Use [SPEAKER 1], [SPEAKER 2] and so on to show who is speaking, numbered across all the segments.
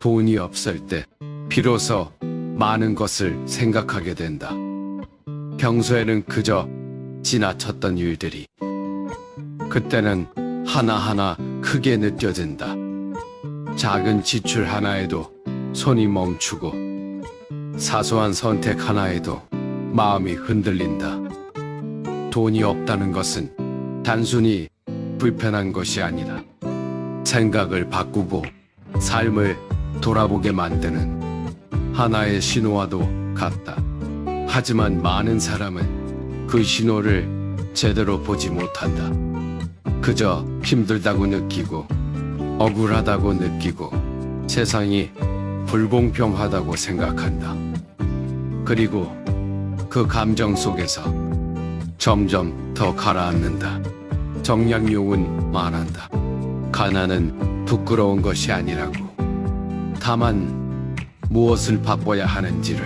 [SPEAKER 1] 돈이 없을 때 비로소 많은 것을 생각하게 된다. 평소에는 그저 지나쳤던 일들이 그때는 하나하나 크게 느껴진다. 작은 지출 하나에도 손이 멈추고 사소한 선택 하나에도 마음이 흔들린다. 돈이 없다는 것은 단순히 불편한 것이 아니다. 생각을 바꾸고 삶을 돌아보게 만드는 하나의 신호와도 같다. 하지만 많은 사람은 그 신호를 제대로 보지 못한다. 그저 힘들다고 느끼고 억울하다고 느끼고 세상이 불공평하다고 생각한다. 그리고 그 감정 속에서 점점 더 가라앉는다. 정약용은 말한다. 가난은 부끄러운 것이 아니라고. 다만 무엇을 바꿔야 하는지를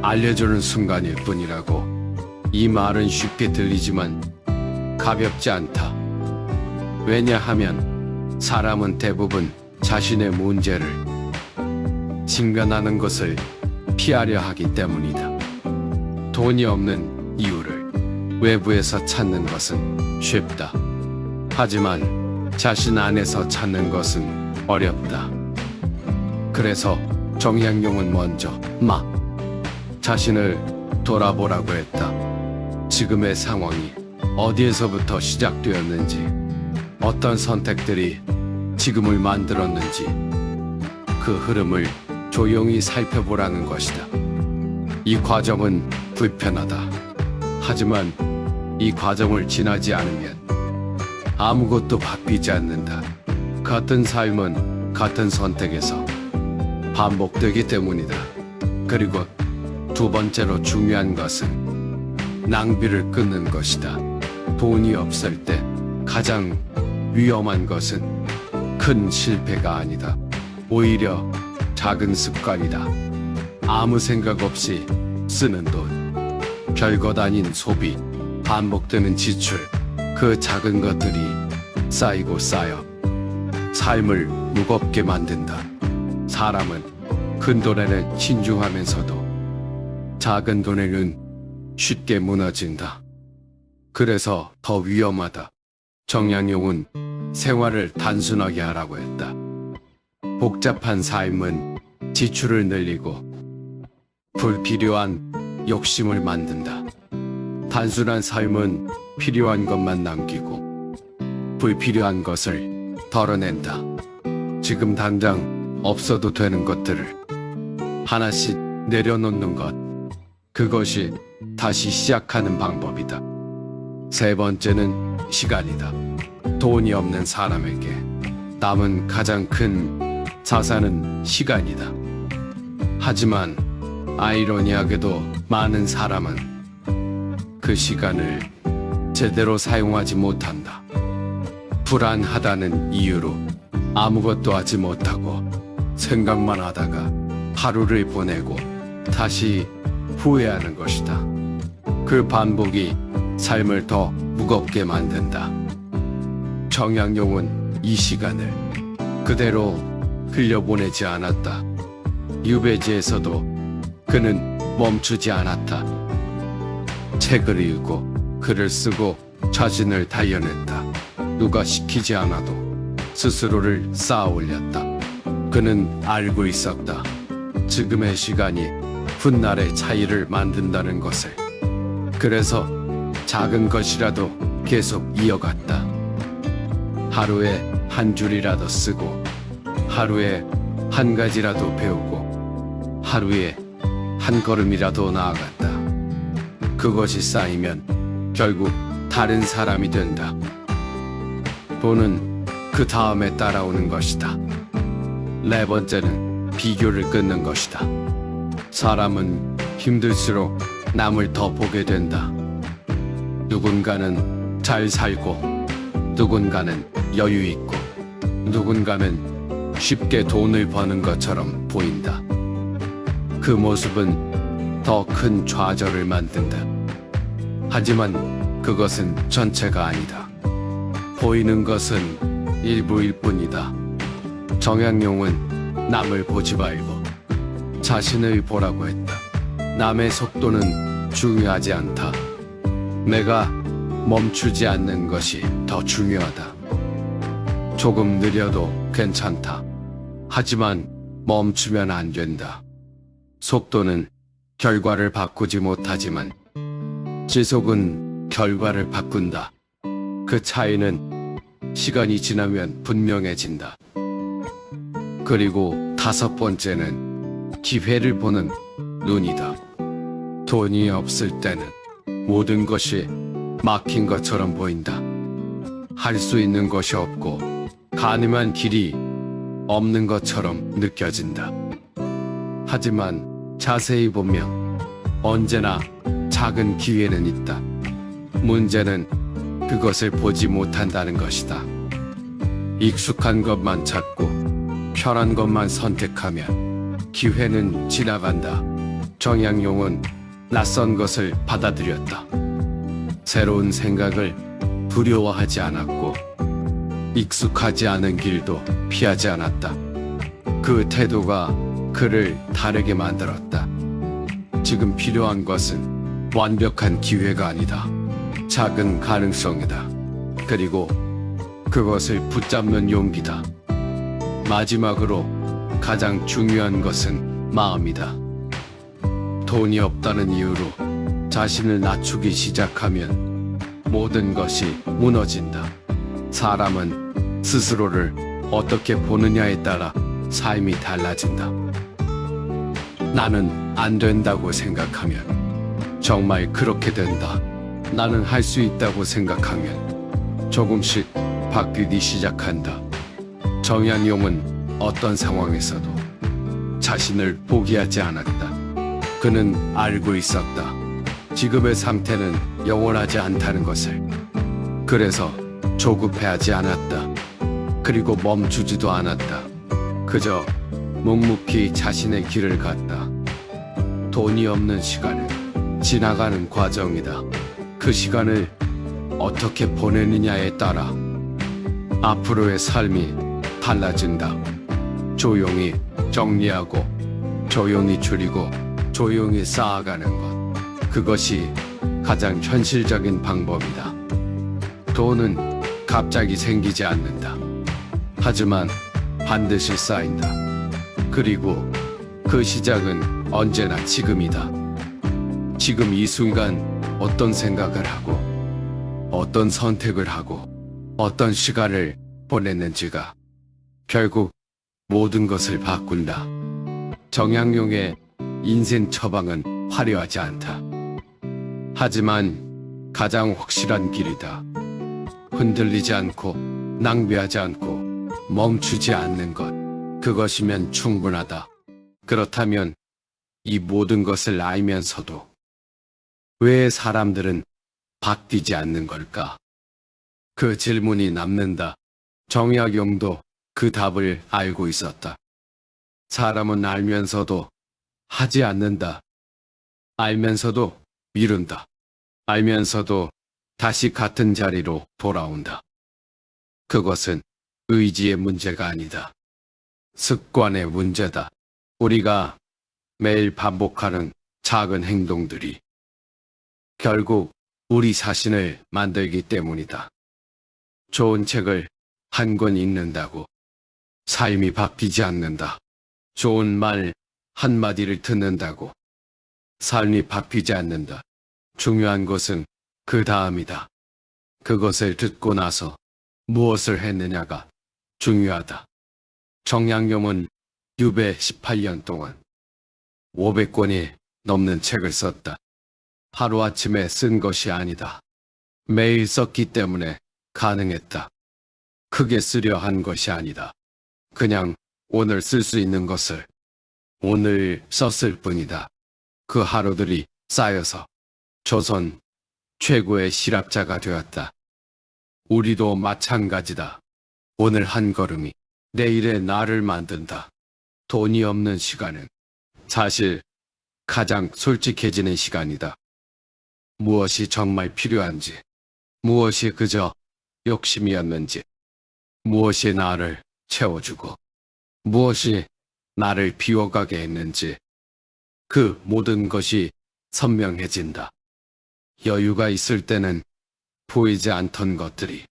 [SPEAKER 1] 알려주는 순간일 뿐이라고. 이 말은 쉽게 들리지만 가볍지 않다. 왜냐하면 사람은 대부분 자신의 문제를 직면하는 것을 피하려 하기 때문이다. 돈이 없는 이유를 외부에서 찾는 것은 쉽다. 하지만 자신 안에서 찾는 것은 어렵다. 그래서 정약용은 먼저 자신을 돌아보라고 했다. 지금의 상황이 어디에서부터 시작되었는지, 어떤 선택들이 지금을 만들었는지 그 흐름을 조용히 살펴보라는 것이다. 이 과정은 불편하다. 하지만 이 과정을 지나지 않으면 아무것도 바뀌지 않는다. 같은 삶은 같은 선택에서 반복되기 때문이다. 그리고 두 번째로 중요한 것은 낭비를 끊는 것이다. 돈이 없을 때 가장 위험한 것은 큰 실패가 아니다. 오히려 작은 습관이다. 아무 생각 없이 쓰는 돈, 별것 아닌 소비, 반복되는 지출, 그 작은 것들이 쌓이고 쌓여 삶을 무겁게 만든다. 사람은 큰 돈에는 신중하면서도 작은 돈에는 쉽게 무너진다. 그래서 더 위험하다. 정약용은 생활을 단순하게 하라고 했다. 복잡한 삶은 지출을 늘리고 불필요한 욕심을 만든다. 단순한 삶은 필요한 것만 남기고 불필요한 것을 덜어낸다. 지금 당장 없어도 되는 것들을 하나씩 내려놓는 것, 그것이 다시 시작하는 방법이다. 세 번째는 시간이다. 돈이 없는 사람에게 남은 가장 큰 자산은 시간이다. 하지만 아이러니하게도 많은 사람은 그 시간을 제대로 사용하지 못한다. 불안하다는 이유로 아무것도 하지 못하고 생각만 하다가 하루를 보내고 다시 후회하는 것이다. 그 반복이 삶을 더 무겁게 만든다. 정약용은 이 시간을 그대로 흘려보내지 않았다. 유배지에서도 그는 멈추지 않았다. 책을 읽고 글을 쓰고 자신을 단련했다. 누가 시키지 않아도 스스로를 쌓아 올렸다. 그는 알고 있었다. 지금의 시간이 훗날의 차이를 만든다는 것을. 그래서 작은 것이라도 계속 이어갔다. 하루에 한 줄이라도 쓰고, 하루에 한 가지라도 배우고, 하루에 한 걸음이라도 나아갔다. 그것이 쌓이면 결국 다른 사람이 된다. 돈은 그 다음에 따라오는 것이다. 네 번째는 비교를 끊는 것이다. 사람은 힘들수록 남을 더 보게 된다. 누군가는 잘 살고, 누군가는 여유 있고, 누군가는 쉽게 돈을 버는 것처럼 보인다. 그 모습은 더 큰 좌절을 만든다. 하지만 그것은 전체가 아니다. 보이는 것은 일부일 뿐이다. 정약용은 남을 보지 말고 자신을 보라고 했다. 남의 속도는 중요하지 않다. 내가 멈추지 않는 것이 더 중요하다. 조금 느려도 괜찮다. 하지만 멈추면 안 된다. 속도는 결과를 바꾸지 못하지만 지속은 결과를 바꾼다. 그 차이는 시간이 지나면 분명해진다. 그리고 5번째는 기회를 보는 눈이다. 돈이 없을 때는 모든 것이 막힌 것처럼 보인다. 할 수 있는 것이 없고 가늠한 길이 없는 것처럼 느껴진다. 하지만 자세히 보면 언제나 작은 기회는 있다. 문제는 그것을 보지 못한다는 것이다. 익숙한 것만 찾고 편한 것만 선택하면 기회는 지나간다. 정약용은 낯선 것을 받아들였다. 새로운 생각을 두려워하지 않았고 익숙하지 않은 길도 피하지 않았다. 그 태도가 그를 다르게 만들었다. 지금 필요한 것은 완벽한 기회가 아니다. 작은 가능성이다. 그리고 그것을 붙잡는 용기다. 마지막으로 가장 중요한 것은 마음이다. 돈이 없다는 이유로 자신을 낮추기 시작하면 모든 것이 무너진다. 사람은 스스로를 어떻게 보느냐에 따라 삶이 달라진다. 나는 안 된다고 생각하면 정말 그렇게 된다. 나는 할 수 있다고 생각하면 조금씩 바뀌기 시작한다. 정약용은 어떤 상황에서도 자신을 포기하지 않았다. 그는 알고 있었다. 지금의 상태는 영원하지 않다는 것을. 그래서 조급해하지 않았다. 그리고 멈추지도 않았다. 그저 묵묵히 자신의 길을 갔다. 돈이 없는 시간은 지나가는 과정이다. 그 시간을 어떻게 보내느냐에 따라 앞으로의 삶이 달라진다. 조용히 정리하고 조용히 줄이고 조용히 쌓아가는 것. 그것이 가장 현실적인 방법이다. 돈은 갑자기 생기지 않는다. 하지만 반드시 쌓인다. 그리고 그 시작은 언제나 지금이다. 지금 이 순간 어떤 생각을 하고 어떤 선택을 하고 어떤 시간을 보냈는지가 결국 모든 것을 바꾼다. 정약용의 인생 처방은 화려하지 않다. 하지만 가장 확실한 길이다. 흔들리지 않고 낭비하지 않고 멈추지 않는 것. 그것이면 충분하다. 그렇다면 이 모든 것을 알면서도 왜 사람들은 바뀌지 않는 걸까? 그 질문이 남는다. 정약용도 그 답을 알고 있었다. 사람은 알면서도 하지 않는다. 알면서도 미룬다. 알면서도 다시 같은 자리로 돌아온다. 그것은 의지의 문제가 아니다. 습관의 문제다. 우리가 매일 반복하는 작은 행동들이 결국 우리 자신을 만들기 때문이다. 좋은 책을 한 권 읽는다고 삶이 바뀌지 않는다. 좋은 말 한마디를 듣는다고 삶이 바뀌지 않는다. 중요한 것은 그 다음이다. 그것을 듣고 나서 무엇을 했느냐가 중요하다. 정약용은 유배 18년 동안 500권이 넘는 책을 썼다. 하루아침에 쓴 것이 아니다. 매일 썼기 때문에 가능했다. 크게 쓰려 한 것이 아니다. 그냥 오늘 쓸 수 있는 것을 오늘 썼을 뿐이다. 그 하루들이 쌓여서 조선 최고의 실학자가 되었다. 우리도 마찬가지다. 오늘 한 걸음이 내일의 나를 만든다. 돈이 없는 시간은 사실 가장 솔직해지는 시간이다. 무엇이 정말 필요한지, 무엇이 그저 욕심이었는지, 무엇이 나를 채워주고, 무엇이 나를 비워가게 했는지 그 모든 것이 선명해진다. 여유가 있을 때는 보이지 않던 것들이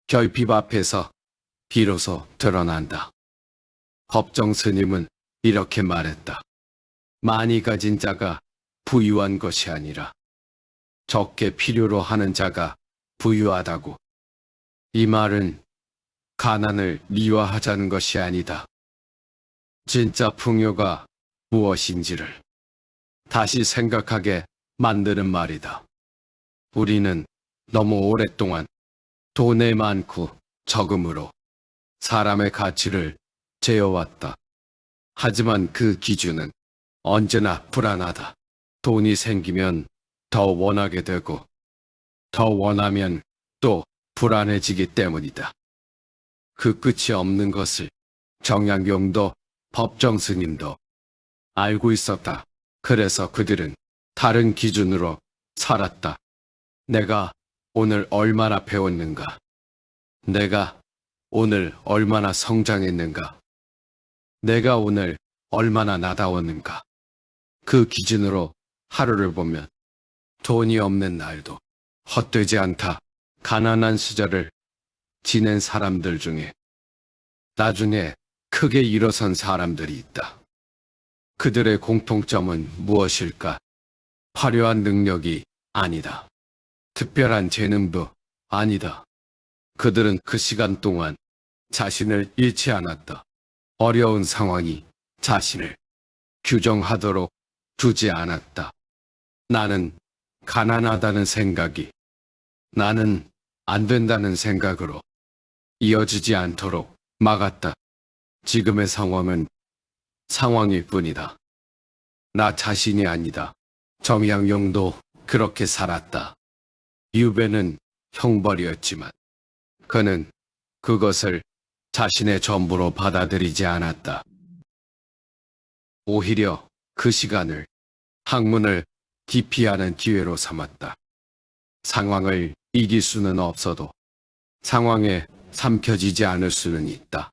[SPEAKER 1] 결핍 앞에서 비로소 드러난다. 법정 스님은 이렇게 말했다. 많이 가진 자가 부유한 것이 아니라 적게 필요로 하는 자가 부유하다고. 이 말은 가난을 미화하자는 것이 아니다. 진짜 풍요가 무엇인지를 다시 생각하게 만드는 말이다. 우리는 너무 오랫동안 돈의 많고 적음으로 사람의 가치를 재어왔다. 하지만 그 기준은 언제나 불안하다. 돈이 생기면 더 원하게 되고 더 원하면 또 불안해지기 때문이다. 그 끝이 없는 것을 정약용도 법정 스님도 알고 있었다. 그래서 그들은 다른 기준으로 살았다. 내가 오늘 얼마나 배웠는가? 내가 오늘 얼마나 성장했는가? 내가 오늘 얼마나 나다웠는가? 그 기준으로 하루를 보면 돈이 없는 날도 헛되지 않다. 가난한 시절을 지낸 사람들 중에 나중에 크게 일어선 사람들이 있다. 그들의 공통점은 무엇일까? 화려한 능력이 아니다. 특별한 재능도 아니다. 그들은 그 시간 동안 자신을 잃지 않았다. 어려운 상황이 자신을 규정하도록 두지 않았다. 나는 가난하다는 생각이, 나는 안 된다는 생각으로 이어지지 않도록 막았다. 지금의 상황은 상황일 뿐이다. 나 자신이 아니다. 정약용도 그렇게 살았다. 유배는 형벌이었지만 그는 그것을 자신의 전부로 받아들이지 않았다. 오히려 그 시간을 학문을 기피하는 기회로 삼았다. 상황을 이길 수는 없어도 상황에 삼켜지지 않을 수는 있다.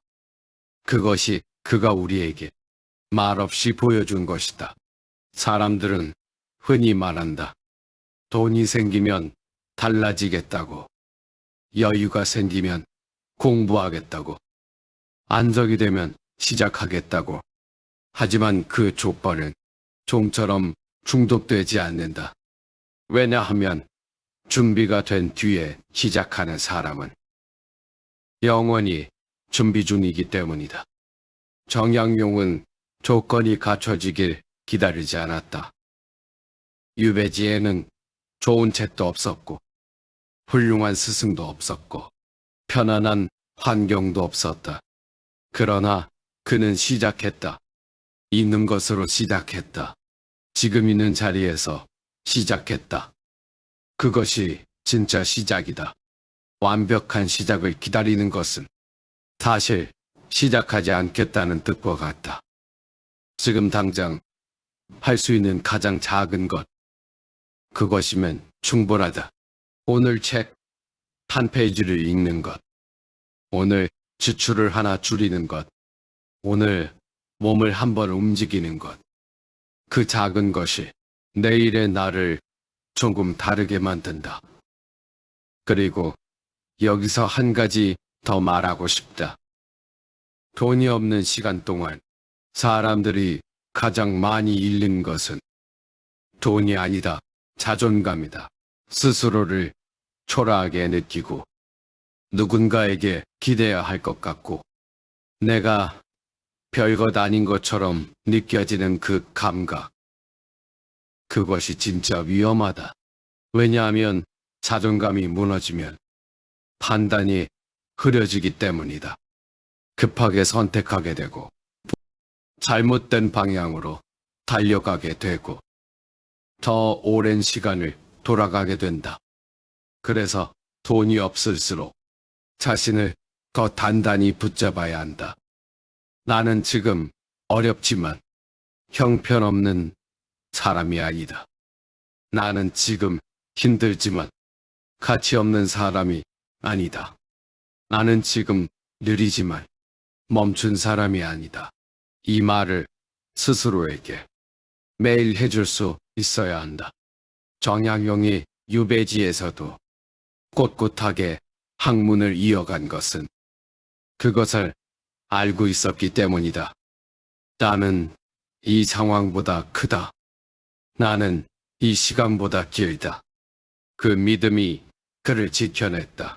[SPEAKER 1] 그것이 그가 우리에게 말없이 보여준 것이다. 사람들은 흔히 말한다. 돈이 생기면 달라지겠다고. 여유가 생기면 공부하겠다고. 안정이 되면 시작하겠다고. 하지만 그 족벌은 좀처럼 중독되지 않는다. 왜냐하면 준비가 된 뒤에 시작하는 사람은 영원히 준비 중이기 때문이다. 정약용은 조건이 갖춰지길 기다리지 않았다. 유배지에는 좋은 책도 없었고 훌륭한 스승도 없었고 편안한 환경도 없었다. 그러나 그는 시작했다. 있는 것으로 시작했다. 지금 있는 자리에서 시작했다. 그것이 진짜 시작이다. 완벽한 시작을 기다리는 것은 사실 시작하지 않겠다는 뜻과 같다. 지금 당장 할 수 있는 가장 작은 것, 그것이면 충분하다. 오늘 책 한 페이지를 읽는 것, 오늘 지출을 하나 줄이는 것, 오늘 몸을 한번 움직이는 것, 그 작은 것이 내일의 나를 조금 다르게 만든다. 그리고 여기서 한 가지 더 말하고 싶다. 돈이 없는 시간 동안 사람들이 가장 많이 잃는 것은 돈이 아니다. 자존감이다. 스스로를 초라하게 느끼고 누군가에게 기대야 할 것 같고 내가 별것 아닌 것처럼 느껴지는 그 감각. 그것이 진짜 위험하다. 왜냐하면 자존감이 무너지면 판단이 흐려지기 때문이다. 급하게 선택하게 되고 잘못된 방향으로 달려가게 되고 더 오랜 시간을 돌아가게 된다. 그래서 돈이 없을수록 자신을 더 단단히 붙잡아야 한다. 나는 지금 어렵지만 형편없는 사람이 아니다. 나는 지금 힘들지만 가치 없는 사람이 아니다. 나는 지금 느리지만 멈춘 사람이 아니다. 이 말을 스스로에게 매일 해줄 수 있어야 한다. 정약용이 유배지에서도 꼿꼿하게 학문을 이어간 것은 그것을 알고 있었기 때문이다. 나는 이 상황보다 크다. 나는 이 시간보다 길다. 그 믿음이 그를 지켜냈다.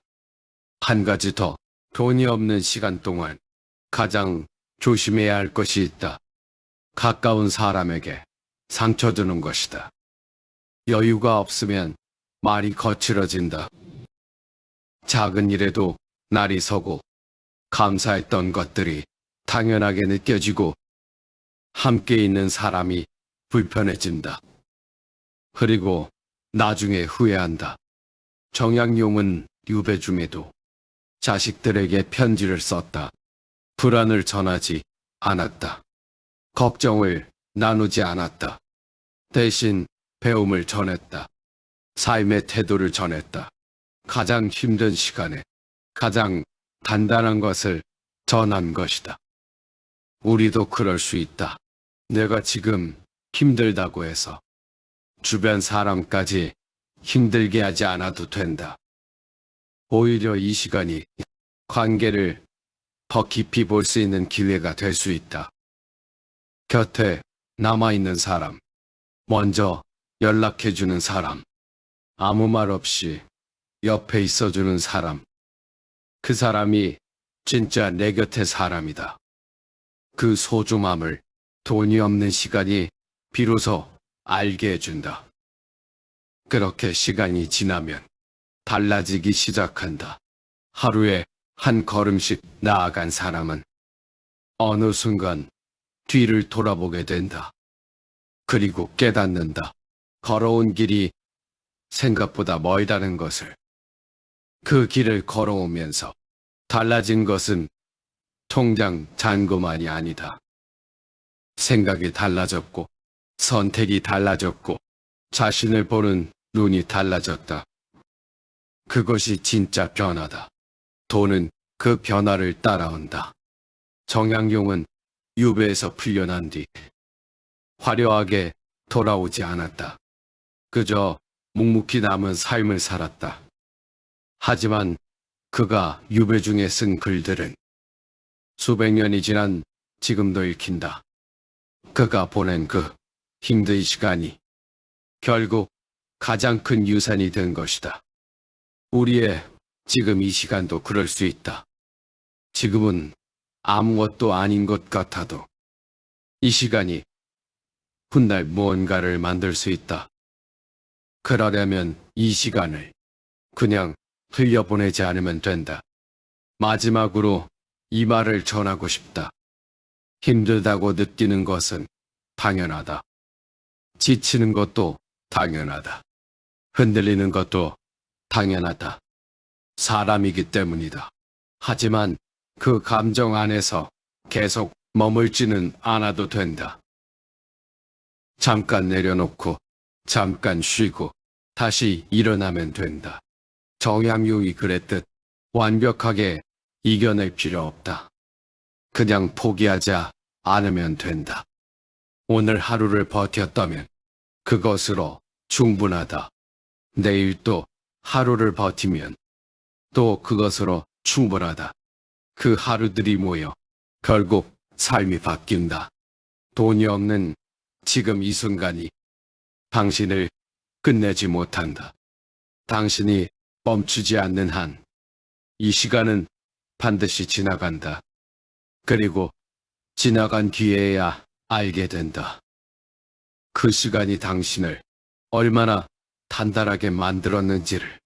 [SPEAKER 1] 한 가지 더, 돈이 없는 시간 동안 가장 조심해야 할 것이 있다. 가까운 사람에게 상처 주는 것이다. 여유가 없으면 말이 거칠어진다. 작은 일에도 날이 서고 감사했던 것들이 당연하게 느껴지고 함께 있는 사람이 불편해진다. 그리고 나중에 후회한다. 정약용은 유배 중에도 자식들에게 편지를 썼다. 불안을 전하지 않았다. 걱정을 나누지 않았다. 대신 배움을 전했다. 삶의 태도를 전했다. 가장 힘든 시간에 가장 단단한 것을 전한 것이다. 우리도 그럴 수 있다. 내가 지금 힘들다고 해서 주변 사람까지 힘들게 하지 않아도 된다. 오히려 이 시간이 관계를 더 깊이 볼 수 있는 기회가 될 수 있다. 곁에 남아있는 사람, 먼저 연락해주는 사람, 아무 말 없이 옆에 있어주는 사람, 그 사람이 진짜 내 곁의 사람이다. 그 소중함을 돈이 없는 시간이 비로소 알게 해준다. 그렇게 시간이 지나면 달라지기 시작한다. 하루에 한 걸음씩 나아간 사람은 어느 순간 뒤를 돌아보게 된다. 그리고 깨닫는다. 걸어온 길이 생각보다 멀다는 것을. 그 길을 걸어오면서 달라진 것은 통장 잔고만이 아니다. 생각이 달라졌고, 선택이 달라졌고, 자신을 보는 눈이 달라졌다. 그것이 진짜 변화다. 돈은 그 변화를 따라온다. 정약용은 유배에서 풀려난 뒤 화려하게 돌아오지 않았다. 그저 묵묵히 남은 삶을 살았다. 하지만 그가 유배 중에 쓴 글들은 수백 년이 지난 지금도 읽힌다. 그가 보낸 그 힘든 시간이 결국 가장 큰 유산이 된 것이다. 우리의 지금 이 시간도 그럴 수 있다. 지금은 아무것도 아닌 것 같아도 이 시간이 훗날 무언가를 만들 수 있다. 그러려면 이 시간을 그냥 흘려보내지 않으면 된다. 마지막으로 이 말을 전하고 싶다. 힘들다고 느끼는 것은 당연하다. 지치는 것도 당연하다. 흔들리는 것도 당연하다. 사람이기 때문이다. 하지만 그 감정 안에서 계속 머물지는 않아도 된다. 잠깐 내려놓고 잠깐 쉬고 다시 일어나면 된다. 정약용이 그랬듯 완벽하게 이겨낼 필요 없다. 그냥 포기하지 않으면 된다. 오늘 하루를 버텼다면 그것으로 충분하다. 내일 또 하루를 버티면 또 그것으로 충분하다. 그 하루들이 모여 결국 삶이 바뀐다. 돈이 없는 지금 이 순간이 당신을 끝내지 못한다. 당신이 멈추지 않는 한 이 시간은 반드시 지나간다. 그리고 지나간 뒤에야 알게 된다. 그 시간이 당신을 얼마나 단단하게 만들었는지를.